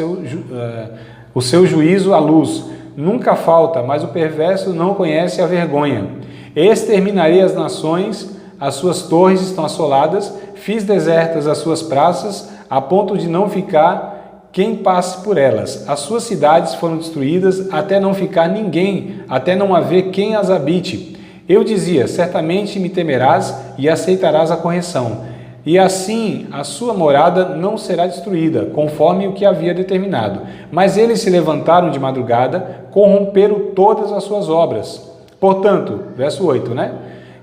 o seu juízo à luz. Nunca falta, mas o perverso não conhece a vergonha. Exterminarei as nações, as suas torres estão assoladas, fiz desertas as suas praças, a ponto de não ficar quem passe por elas. As suas cidades foram destruídas, até não ficar ninguém, até não haver quem as habite. Eu dizia, certamente me temerás e aceitarás a correção. E assim a sua morada não será destruída, conforme o que havia determinado. Mas eles se levantaram de madrugada, corromperam todas as suas obras. Portanto, verso 8, né?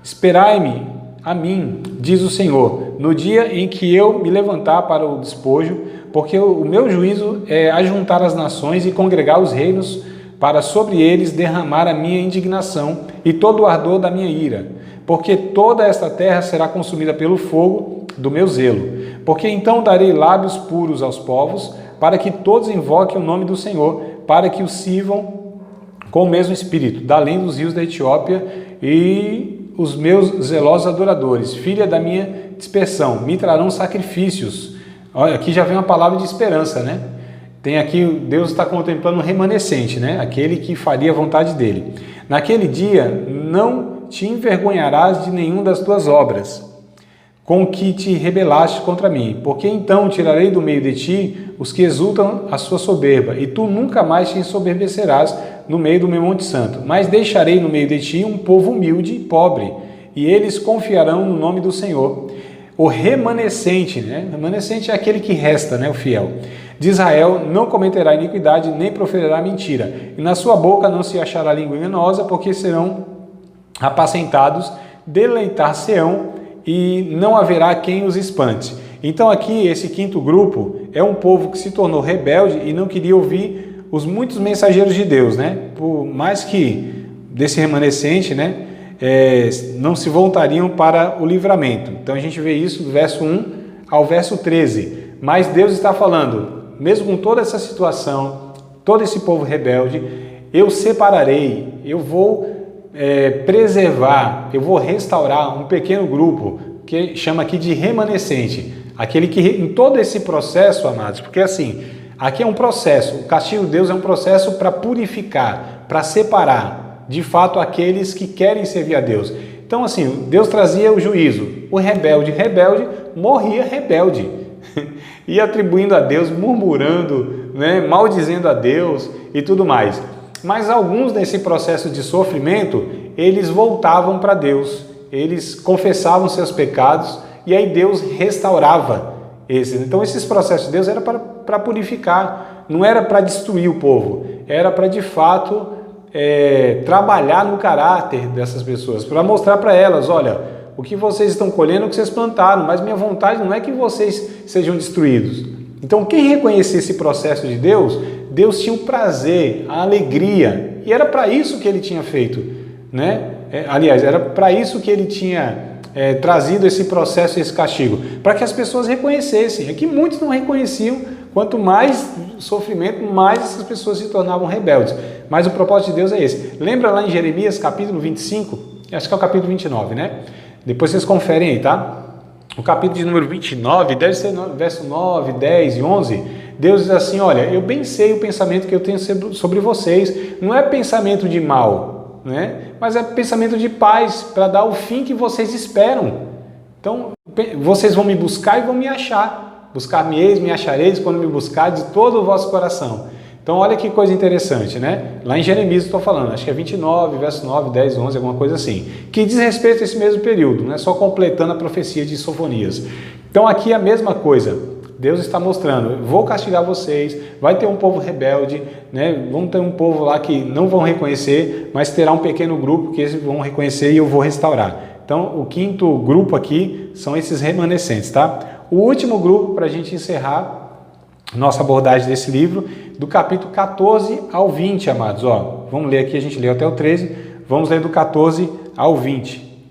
Esperai-me a mim, diz o Senhor, no dia em que eu me levantar para o despojo, porque o meu juízo é ajuntar as nações e congregar os reinos, para sobre eles derramar a minha indignação e todo o ardor da minha ira. Porque toda esta terra será consumida pelo fogo do meu zelo. Porque então darei lábios puros aos povos, para que todos invoquem o nome do Senhor, para que o sirvam com o mesmo espírito, da além dos rios da Etiópia e os meus zelosos adoradores, filha da minha dispersão, me trarão sacrifícios. Olha, aqui já vem uma palavra de esperança, né? Tem aqui, Deus está contemplando o remanescente, né? Aquele que faria a vontade dele. Naquele dia, não te envergonharás de nenhum das tuas obras, com que te rebelaste contra mim, porque então tirarei do meio de ti os que exultam a sua soberba, e tu nunca mais te ensoberbecerás no meio do meu monte santo. Mas deixarei no meio de ti um povo humilde e pobre, e eles confiarão no nome do Senhor. O remanescente, né? Remanescente é aquele que resta, né? O fiel. De Israel não cometerá iniquidade, nem proferirá mentira, e na sua boca não se achará língua enganosa, porque serão apacentados, deleitar-se-ão, e não haverá quem os espante. Então aqui, esse quinto grupo é um povo que se tornou rebelde e não queria ouvir os muitos mensageiros de Deus, né? Por mais que desse remanescente, né? Não se voltariam para o livramento. Então a gente vê isso do verso 1 ao verso 13. Mas Deus está falando, mesmo com toda essa situação, todo esse povo rebelde, eu separarei, eu vou preservar, eu vou restaurar um pequeno grupo, que chama aqui de remanescente, aquele que em todo esse processo, amados, porque assim, aqui é um processo, o castigo de Deus é um processo para purificar, para separar, de fato, aqueles que querem servir a Deus. Então assim, Deus trazia o juízo, o rebelde morria rebelde, e atribuindo a Deus, murmurando, né, maldizendo a Deus e tudo mais. Mas alguns nesse processo de sofrimento, eles voltavam para Deus, eles confessavam seus pecados e aí Deus restaurava esses. Então esses processos de Deus era para purificar, não era para destruir o povo, era para de fato trabalhar no caráter dessas pessoas, para mostrar para elas, olha, o que vocês estão colhendo é o que vocês plantaram, mas minha vontade não é que vocês sejam destruídos. Então quem reconhecia esse processo de Deus, Deus tinha o prazer, a alegria, e era para isso que ele tinha feito, né? Aliás, era para isso que ele tinha trazido esse processo, esse castigo, para que as pessoas reconhecessem. É que muitos não reconheciam, quanto mais sofrimento, mais essas pessoas se tornavam rebeldes. Mas o propósito de Deus é esse. Lembra lá em Jeremias, capítulo 25, acho que é o capítulo 29, né? Depois vocês conferem aí, tá? O capítulo de número 29, deve ser verso 9, 10 e 11, Deus diz assim, olha, eu bem sei o pensamento que eu tenho sobre vocês, não é pensamento de mal, né? Mas é pensamento de paz, para dar o fim que vocês esperam. Então, vocês vão me buscar e vão me achar. Buscar-me-eis, me achareis, quando me buscar de todo o vosso coração. Então, olha que coisa interessante, né? Lá em Jeremias, estou falando, acho que é 29, verso 9, 10, 11, alguma coisa assim, que diz respeito a esse mesmo período, não é só completando a profecia de Sofonias. Então, aqui é a mesma coisa. Deus está mostrando, vou castigar vocês, vai ter um povo rebelde, né? Vão ter um povo lá que não vão reconhecer, mas terá um pequeno grupo que eles vão reconhecer e eu vou restaurar. Então, o quinto grupo aqui são esses remanescentes, tá? O último grupo, para a gente encerrar nossa abordagem desse livro, do capítulo 14 ao 20, amados. Ó, vamos ler aqui, a gente leu até o 13, vamos ler do 14 ao 20.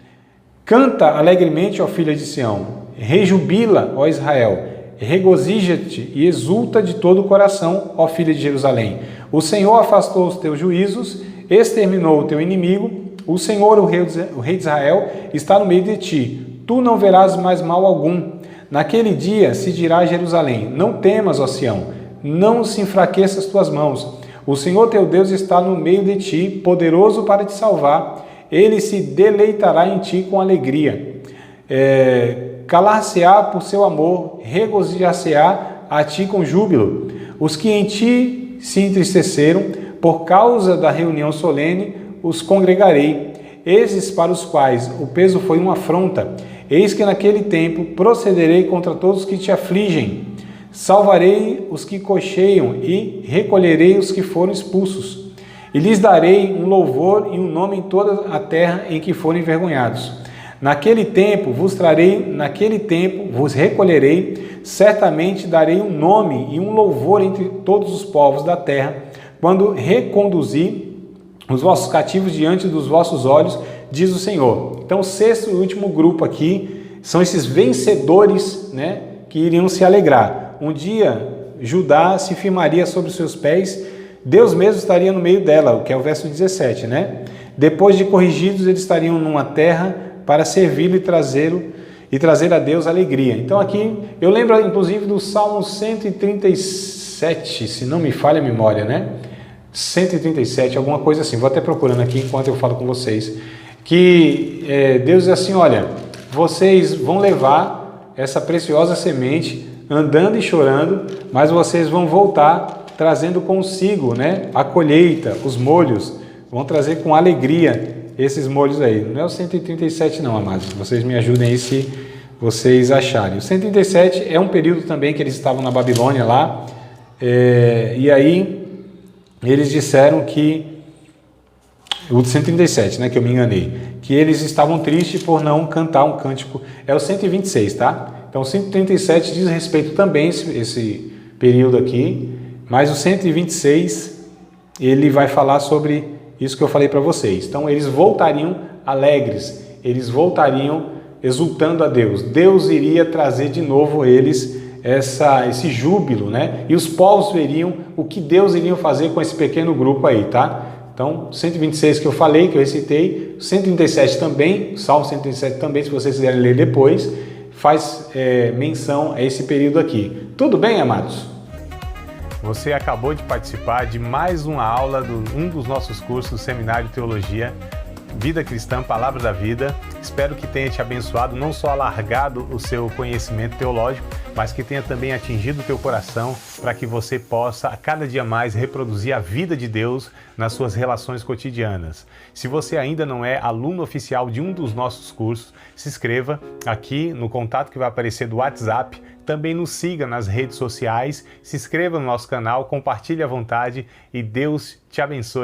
Canta alegremente, ó filha de Sião, rejubila, ó Israel, regozija-te e exulta de todo o coração, ó filha de Jerusalém. O Senhor afastou os teus juízos, exterminou o teu inimigo, o Senhor, o rei de Israel, está no meio de ti. Tu não verás mais mal algum. Naquele dia se dirá a Jerusalém, não temas, ó Sião, não se enfraqueçam as tuas mãos. O Senhor teu Deus está no meio de ti, poderoso para te salvar. Ele se deleitará em ti com alegria. Calar-se-á por seu amor, regozijar-se-á a ti com júbilo. Os que em ti se entristeceram, por causa da reunião solene, os congregarei. Esses para os quais o peso foi uma afronta. Eis que naquele tempo procederei contra todos os que te afligem. Salvarei os que cocheiam e recolherei os que foram expulsos. E lhes darei um louvor e um nome em toda a terra em que forem envergonhados. Naquele tempo vos recolherei, certamente darei um nome e um louvor entre todos os povos da terra, quando reconduzir os vossos cativos diante dos vossos olhos, diz o Senhor. Então, o sexto e último grupo aqui são esses vencedores, né, que iriam se alegrar. Um dia, Judá se firmaria sobre os seus pés, Deus mesmo estaria no meio dela, o que é o verso 17, né? Depois de corrigidos, eles estariam numa terra para servi-lo e trazer a Deus alegria. Então aqui, eu lembro inclusive do Salmo 137, se não me falha a memória, né? 137, alguma coisa assim. Vou até procurando aqui enquanto eu falo com vocês. Que Deus diz assim, olha, vocês vão levar essa preciosa semente andando e chorando, mas vocês vão voltar trazendo consigo, né, a colheita, os molhos, vão trazer com alegria esses molhos aí. Não é o 137 não, amados, vocês me ajudem aí se vocês acharem. O 137 é um período também que eles estavam na Babilônia lá, e aí eles disseram que, o 137, né, que eu me enganei, que eles estavam tristes por não cantar um cântico, é o 126, tá? Então o 137 diz respeito também esse período aqui, mas o 126 ele vai falar sobre isso que eu falei para vocês. Então eles voltariam alegres, eles voltariam exultando a Deus. Deus iria trazer de novo eles esse júbilo, né? E os povos veriam o que Deus iria fazer com esse pequeno grupo aí, tá? Então, 126 que eu falei, que eu recitei, 137 também, Salmo 137 também, se vocês quiserem ler depois, faz menção a esse período aqui. Tudo bem, amados? Você acabou de participar de mais uma aula de um dos nossos cursos, Seminário de Teologia, Vida Cristã, Palavra da Vida. Espero que tenha te abençoado, não só alargado o seu conhecimento teológico, mas que tenha também atingido o teu coração para que você possa, a cada dia mais, reproduzir a vida de Deus nas suas relações cotidianas. Se você ainda não é aluno oficial de um dos nossos cursos, se inscreva aqui no contato que vai aparecer do WhatsApp. Também nos siga nas redes sociais, se inscreva no nosso canal, compartilhe à vontade e Deus te abençoe.